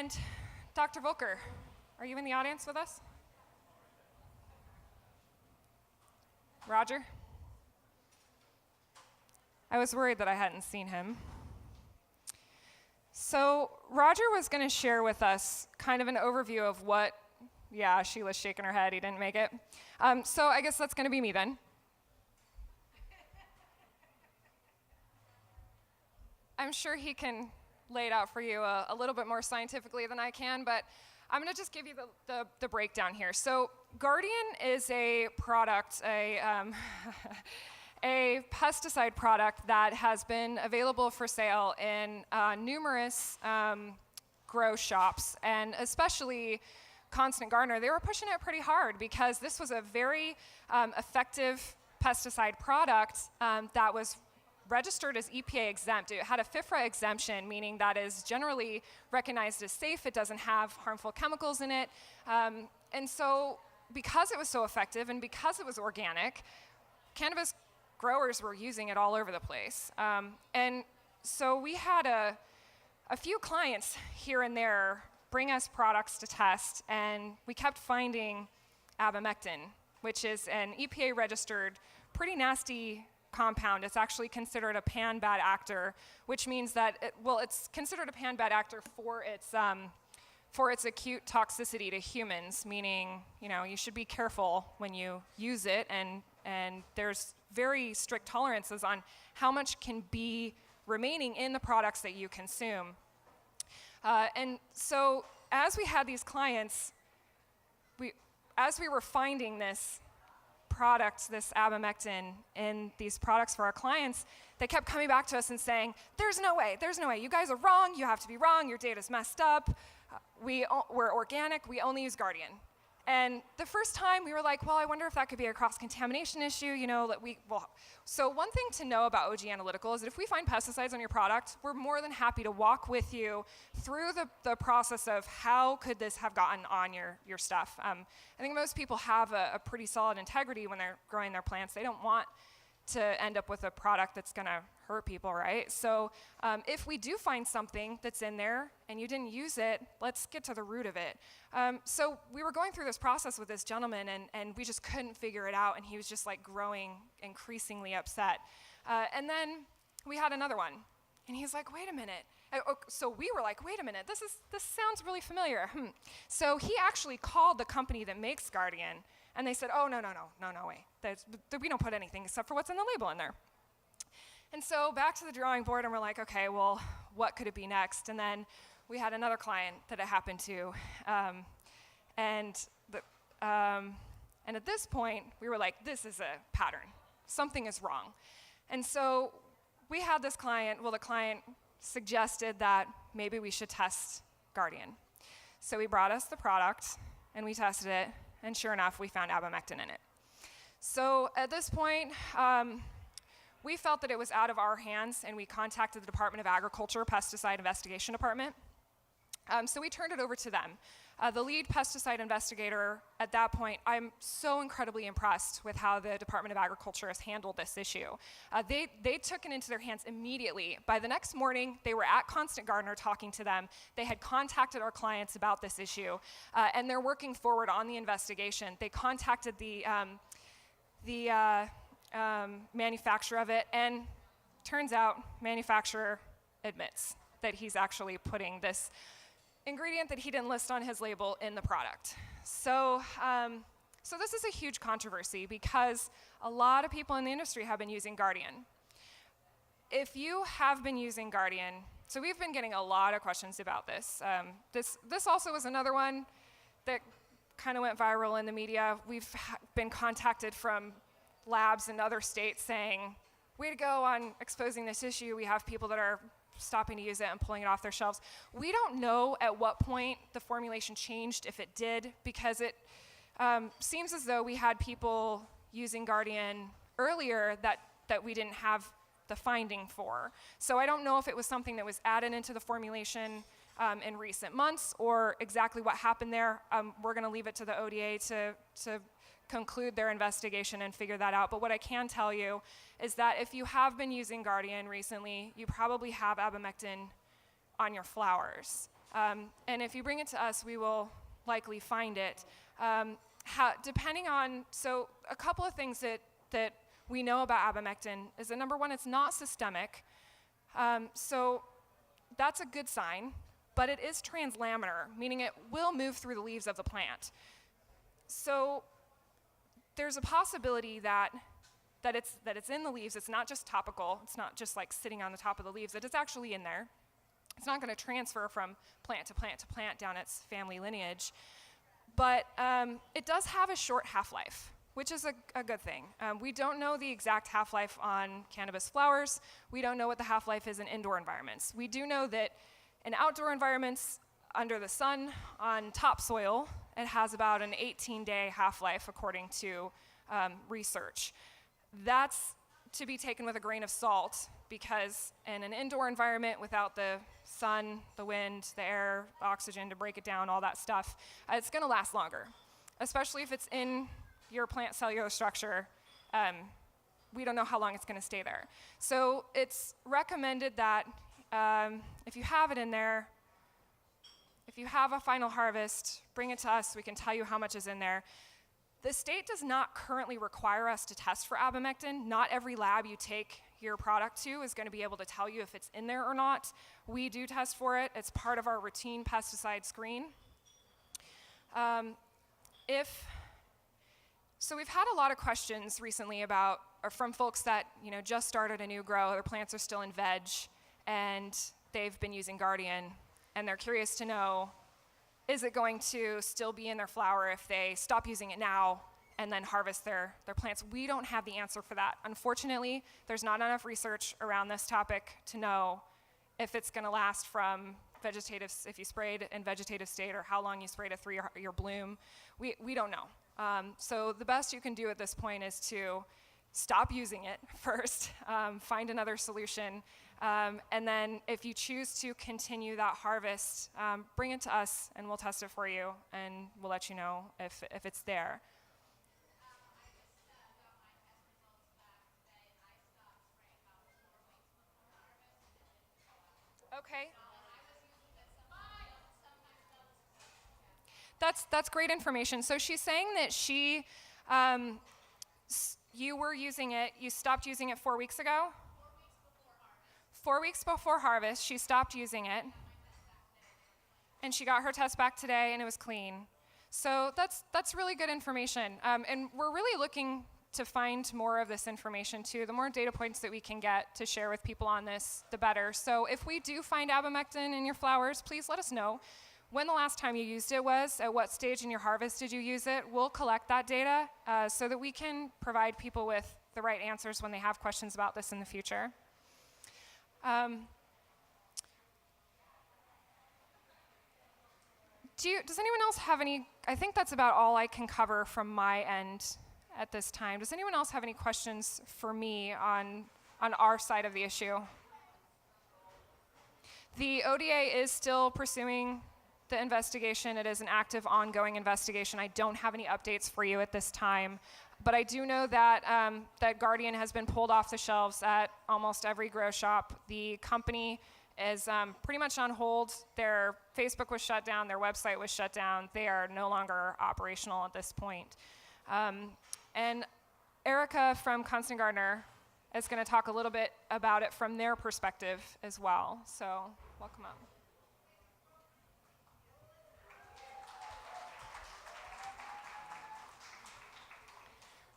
And Dr. Volker, are you in the audience with us? Roger? I was worried that I hadn't seen him. So Roger was going to share with us kind of an overview of what, yeah, Sheila's shaking her head, he didn't make it. So I guess that's going to be me then. I'm sure he can lay it out for you a little bit more scientifically than I can, but I'm going to just give you the breakdown here. So Guardian is a product, a pesticide product that has been available for sale in numerous grow shops, and especially Constant Gardener. They were pushing it pretty hard because this was a very effective pesticide product that was registered as EPA exempt. It had a FIFRA exemption, meaning that is generally recognized as safe. It doesn't have harmful chemicals in it. And so because it was so effective and because it was organic, cannabis growers were using it all over the place. And so we had a few clients here and there bring us products to test, and we kept finding abamectin, which is an EPA-registered, pretty nasty compound. It's actually considered a pan-bad actor, which means that, it's considered a pan-bad actor for its acute toxicity to humans, meaning, you should be careful when you use it, and there's very strict tolerances on how much can be remaining in the products that you consume. And so as we had these clients, as we were finding this product, this abamectin, in these products for our clients, they kept coming back to us and saying, there's no way, you guys are wrong, you have to be wrong, your data's messed up, we're organic, we only use Guardian. And the first time we were like, well, I wonder if that could be a cross-contamination issue, So one thing to know about OG Analytical is that if we find pesticides on your product, we're more than happy to walk with you through the process of how could this have gotten on your stuff. I think most people have a pretty solid integrity when they're growing their plants. They don't want to end up with a product that's going to hurt people, right? So if we do find something that's in there and you didn't use it, let's get to the root of it. So we were going through this process with this gentleman, and we just couldn't figure it out, and he was just like growing increasingly upset. And then we had another one, and he's like, wait a minute. So we were like, wait a minute, this sounds really familiar. So he actually called the company that makes Guardian, and they said, oh, no way. We don't put anything except for what's in the label in there. And so back to the drawing board, and we're like, okay, well, what could it be next? And then we had another client that it happened to, and at this point, we were like, this is a pattern. Something is wrong. And so we had this client, the client suggested that maybe we should test Guardian. So he brought us the product, and we tested it, and sure enough, we found abamectin in it. So at this point, we felt that it was out of our hands, and we contacted the Department of Agriculture Pesticide Investigation Department. So we turned it over to them. The lead pesticide investigator at that point, I'm so incredibly impressed with how the Department of Agriculture has handled this issue. They took it into their hands immediately. By the next morning, they were at Constant Gardener talking to them. They had contacted our clients about this issue, and they're working forward on the investigation. They contacted the manufacturer of it, and turns out manufacturer admits that he's actually putting this ingredient that he didn't list on his label in the product. So this is a huge controversy because a lot of people in the industry have been using Guardian. If you have been using Guardian, so we've been getting a lot of questions about this. This also was another one that kind of went viral in the media. We've been contacted from labs in other states saying, way to go on exposing this issue. We have people that are stopping to use it and pulling it off their shelves. We don't know at what point the formulation changed, if it did, because it seems as though we had people using Guardian earlier that we didn't have the finding for. So I don't know if it was something that was added into the formulation in recent months or exactly what happened there. We're going to leave it to the ODA to conclude their investigation and figure that out. But what I can tell you is that if you have been using Guardian recently, you probably have abamectin on your flowers. And if you bring it to us, we will likely find it. Depending on, so a couple of things that we know about abamectin is that number one, it's not systemic. So that's a good sign, but it is translaminar, meaning it will move through the leaves of the plant. So there's a possibility that it's in the leaves. It's not just topical. It's not just like sitting on the top of the leaves. That it's actually in there. It's not going to transfer from plant to plant to plant down its family lineage. But it does have a short half-life, which is a good thing. We don't know the exact half-life on cannabis flowers. We don't know what the half-life is in indoor environments. We do know that in outdoor environments, under the sun, on topsoil, it has about an 18-day half-life, according to research. That's to be taken with a grain of salt, because in an indoor environment without the sun, the wind, the air, the oxygen to break it down, all that stuff, it's going to last longer, especially if it's in your plant cellular structure. We don't know how long it's going to stay there. So it's recommended that if you have it in there, if you have a final harvest, bring it to us. We can tell you how much is in there. The state does not currently require us to test for abamectin. Not every lab you take your product to is going to be able to tell you if it's in there or not. We do test for it. It's part of our routine pesticide screen. So we've had a lot of questions recently from folks that just started a new grow. Their plants are still in veg, and they've been using Guardian, and they're curious to know, is it going to still be in their flower if they stop using it now and then harvest their plants? We don't have the answer for that. Unfortunately, there's not enough research around this topic to know if it's going to last from vegetative, if you sprayed in vegetative state, or how long you sprayed it through your bloom. We don't know. So the best you can do at this point is to stop using it first, find another solution, and then if you choose to continue that harvest, bring it to us and we'll test it for you, and we'll let you know if it's there. Okay. That's great information. So she's saying that you were using it, you stopped using it 4 weeks ago? 4 weeks before harvest, she stopped using it. And she got her test back today, and it was clean. So that's really good information. And we're really looking to find more of this information too. The more data points that we can get to share with people on this, the better. So if we do find abamectin in your flowers, please let us know when the last time you used it was, at what stage in your harvest did you use it. We'll collect that data so that we can provide people with the right answers when they have questions about this in the future. Does anyone else have any, I think that's about all I can cover from my end at this time. Does anyone else have any questions for me on our side of the issue? The ODA is still pursuing the investigation. It is an active, ongoing investigation. I don't have any updates for you at this time, but I do know that that Guardian has been pulled off the shelves at almost every grow shop. The company is pretty much on hold. Their Facebook was shut down. Their website was shut down. They are no longer operational at this point. And Erika from Constant Gardener is going to talk a little bit about it from their perspective as well. So welcome up.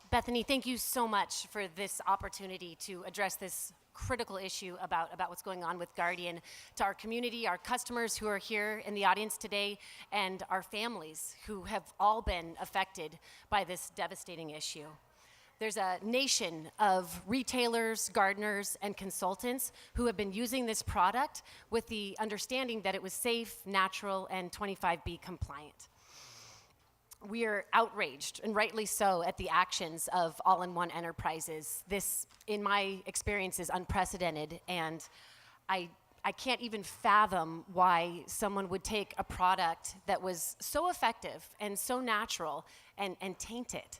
Bethany, thank you so much for this opportunity to address this critical issue about what's going on with Guardian to our community, our customers who are here in the audience today, and our families who have all been affected by this devastating issue. There's a nation of retailers, gardeners, and consultants who have been using this product with the understanding that it was safe, natural, and 25B compliant. We are outraged, and rightly so, at the actions of all-in-one enterprises. This, in my experience, is unprecedented, and I can't even fathom why someone would take a product that was so effective and so natural and taint it.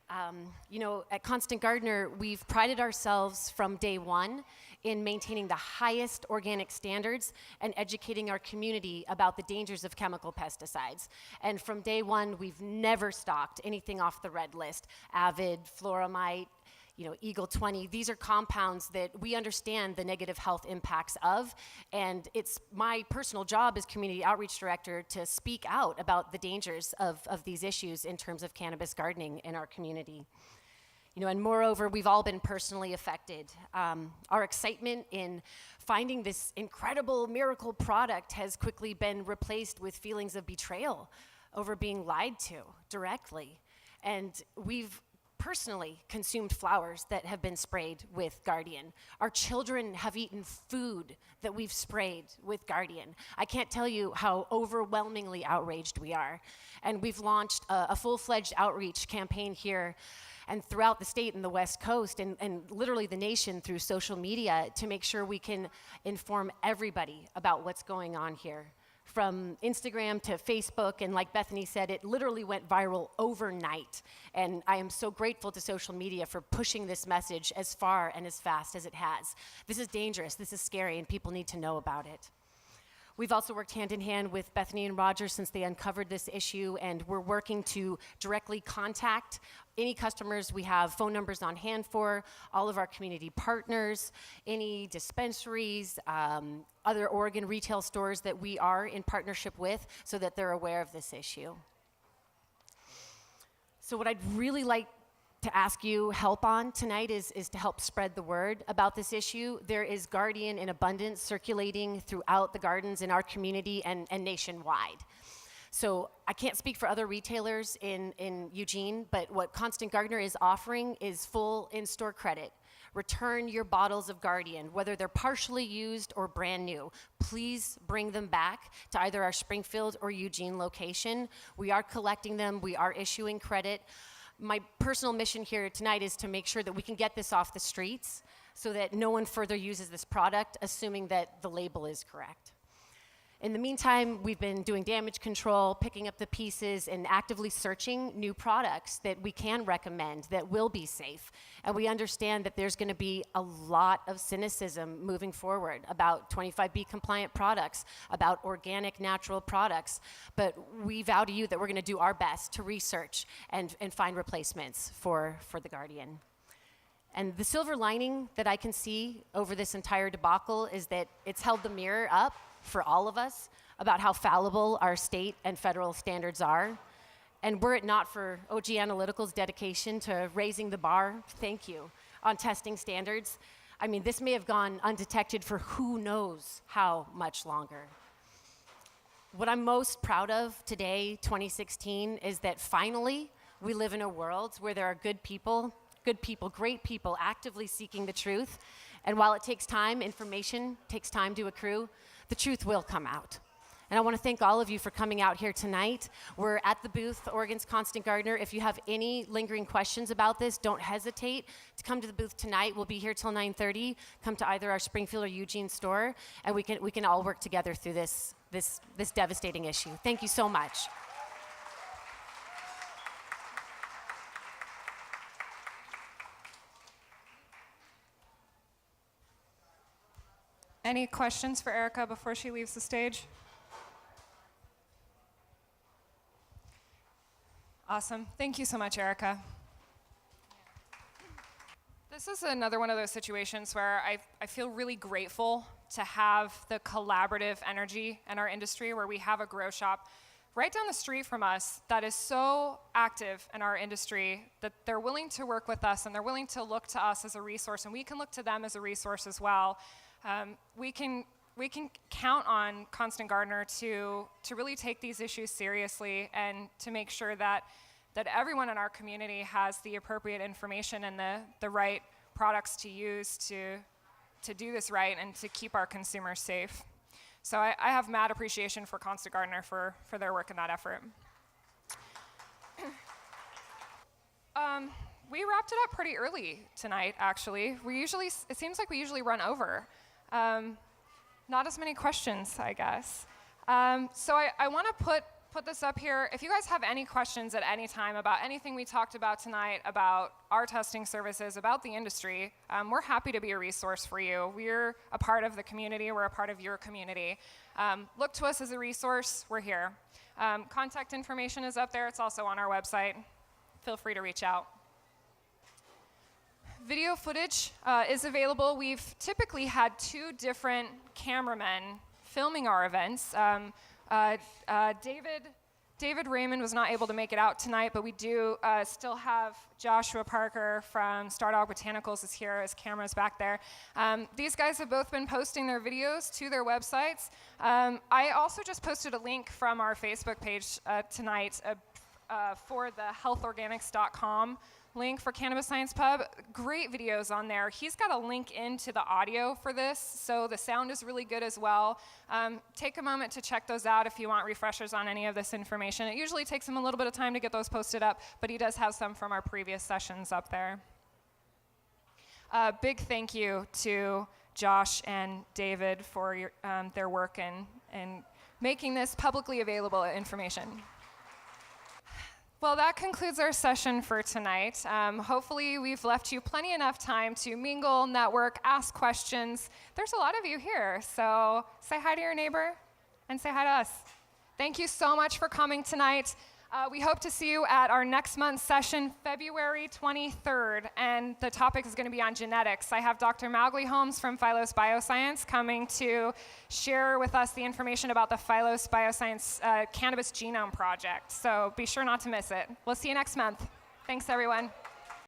At Constant Gardener, we've prided ourselves from day one in maintaining the highest organic standards and educating our community about the dangers of chemical pesticides. And from day one, we've never stocked anything off the red list. Avid, Floramite, Eagle 20, these are compounds that we understand the negative health impacts of, and it's my personal job as community outreach director to speak out about the dangers of these issues in terms of cannabis gardening in our community. And moreover, we've all been personally affected. Our excitement in finding this incredible miracle product has quickly been replaced with feelings of betrayal over being lied to directly. And we've personally consumed flowers that have been sprayed with Guardian. Our children have eaten food that we've sprayed with Guardian. I can't tell you how overwhelmingly outraged we are. And we've launched a full-fledged outreach campaign here and throughout the state and the West Coast and literally the nation through social media to make sure we can inform everybody about what's going on here. From Instagram to Facebook, and like Bethany said, it literally went viral overnight. And I am so grateful to social media for pushing this message as far and as fast as it has. This is dangerous, this is scary, and people need to know about it. We've also worked hand in hand with Bethany and Roger since they uncovered this issue, and we're working to directly contact any customers we have phone numbers on hand for, all of our community partners, any dispensaries, other Oregon retail stores that we are in partnership with so that they're aware of this issue. So what I'd really like to ask you help on tonight is to help spread the word about this issue. There is Guardian in abundance circulating throughout the gardens in our community and nationwide. So I can't speak for other retailers in Eugene, but what Constant Gardener is offering is full in-store credit. Return your bottles of Guardian, whether they're partially used or brand new. Please bring them back to either our Springfield or Eugene location. We are collecting them, we are issuing credit. My personal mission here tonight is to make sure that we can get this off the streets so that no one further uses this product, assuming that the label is correct. In the meantime, we've been doing damage control, picking up the pieces, and actively searching new products that we can recommend that will be safe. And we understand that there's going to be a lot of cynicism moving forward about 25B compliant products, about organic, natural products. But we vow to you that we're going to do our best to research and find replacements for the Guardian. And the silver lining that I can see over this entire debacle is that it's held the mirror up for all of us about how fallible our state and federal standards are. And were it not for OG Analytical's dedication to raising the bar, thank you, on testing standards, I mean, this may have gone undetected for who knows how much longer. What I'm most proud of today, 2016, is that finally we live in a world where there are good people, great people actively seeking the truth. And while it takes time, information takes time to accrue, the truth will come out. And I want to thank all of you for coming out here tonight. We're at the booth, Oregon's Constant Gardener. If you have any lingering questions about this, don't hesitate to come to the booth tonight. We'll be here till 9:30. Come to either our Springfield or Eugene store, and we can all work together through this devastating issue. Thank you so much. Any questions for Erika before she leaves the stage? Awesome. Thank you so much, Erika. This is another one of those situations where I feel really grateful to have the collaborative energy in our industry where we have a grow shop right down the street from us that is so active in our industry that they're willing to work with us and they're willing to look to us as a resource, and we can look to them as a resource as well. We can count on Constant Gardener to really take these issues seriously and to make sure that everyone in our community has the appropriate information and the right products to use to do this right and to keep our consumers safe. So I have mad appreciation for Constant Gardener for their work in that effort. We wrapped it up pretty early tonight, actually. It seems like we usually run over. Not as many questions, I guess. So I want to put this up here. If you guys have any questions at any time about anything we talked about tonight, about our testing services, about the industry, we're happy to be a resource for you. We're a part of the community. We're a part of your community. Look to us as a resource. We're here. Contact information is up there. It's also on our website. Feel free to reach out. Video footage is available. We've typically had 2 different cameramen filming our events. David Raymond was not able to make it out tonight, but we do still have Joshua Parker from Stardog Botanicals is here. His camera's back there. These guys have both been posting their videos to their websites. I also just posted a link from our Facebook page tonight for the healthorganics.com link for Cannabis Science Pub. Great videos on there. He's got a link into the audio for this, so the sound is really good as well. Take a moment to check those out if you want refreshers on any of this information. It usually takes him a little bit of time to get those posted up, but he does have some from our previous sessions up there. Big thank you to Josh and David for their work in making this publicly available information. Well, that concludes our session for tonight. Hopefully, we've left you plenty enough time to mingle, network, ask questions. There's a lot of you here, so say hi to your neighbor and say hi to us. Thank you so much for coming tonight. We hope to see you at our next month's session, February 23rd, and the topic is going to be on genetics. I have Dr. Mowgli Holmes from Phylos Bioscience coming to share with us the information about the Phylos Bioscience Cannabis Genome Project, so be sure not to miss it. We'll see you next month. Thanks, everyone.